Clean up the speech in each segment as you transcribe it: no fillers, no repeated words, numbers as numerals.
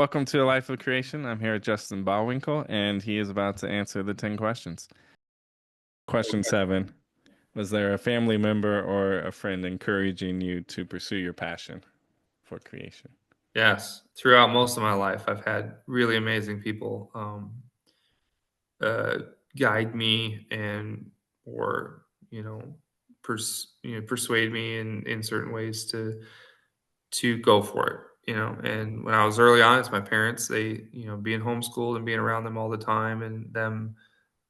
welcome to A Life of Creation. I'm here with Justin Bawinkel, and he is about to answer the 10 questions. Question 7. Was there a family member or a friend encouraging you to pursue your passion for creation? Yes, throughout most of my life, I've had really amazing people uh, guide me and or persuade me in certain ways to go for it. And when I was early on, it's my parents. They being homeschooled and being around them all the time, and them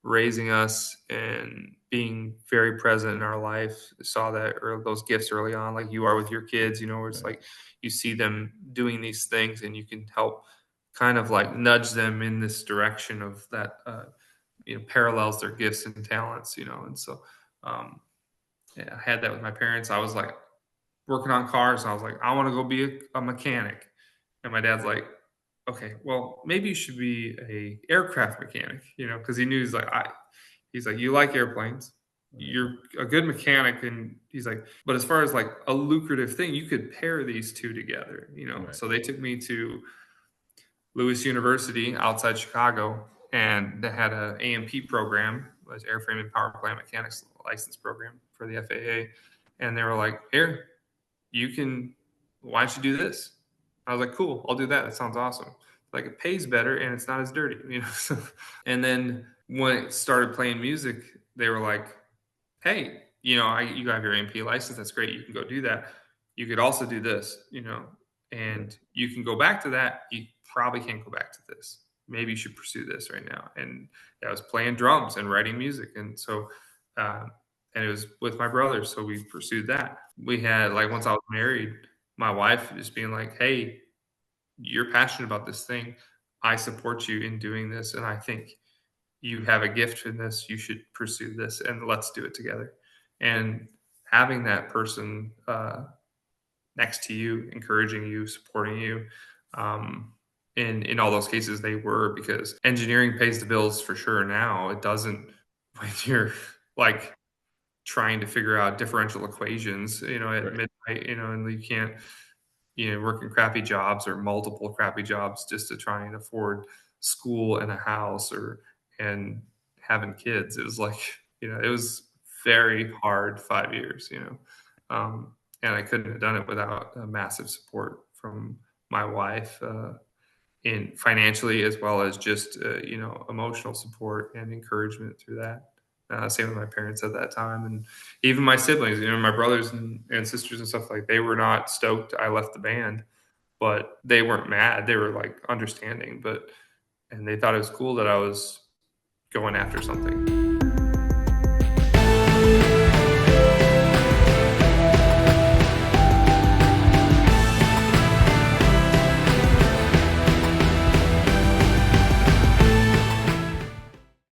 raising us and being very present in our life. Saw that or those gifts early on, like you are with your kids. Where it's Right. like you see them doing these things, and you can help kind of like nudge them in this direction of that. Parallels their gifts and talents. And so um, yeah, I had that with my parents. I was like working on cars, and I was like, I want to go be a mechanic, and my dad's like, okay, well, maybe you should be a aircraft mechanic, because he knew he's like, you like airplanes, you're a good mechanic, and he's like, but as far as like a lucrative thing, you could pair these two together. Right. So they took me to Lewis University outside Chicago, and they had a AMP program, was airframe and power plant mechanics license program for the FAA, and they were like, here, you can, why don't you do this? I was like, cool, I'll do that. That sounds awesome. Like it pays better and it's not as dirty. And then when it started playing music, they were like, hey, you have your AMP license. That's great. You can go do that. You could also do this, Right. and you can go back to that. You probably can't go back to this. Maybe you should pursue this right now. And I was playing drums and writing music. And so, uh, and it was with my brother. So we pursued that. We had, like, once I was married, my wife just being like, hey, you're passionate about this thing. I support you in doing this. And I think you have a gift in this. You should pursue this and let's do it together. And having that person next to you, encouraging you, supporting you, in all those cases, they were, because engineering pays the bills for sure. Now it doesn't when you're like trying to figure out differential equations, at Right. midnight, and you can't, working crappy jobs or multiple crappy jobs just to try and afford school and a house and having kids. It was like, it was very hard 5 years, and I couldn't have done it without massive support from my wife, in financially as well as just, emotional support and encouragement through that. Same with my parents at that time, and even my siblings, my brothers and sisters and stuff, like they were not stoked I left the band, but they weren't mad. They were like understanding, and they thought it was cool that I was going after something.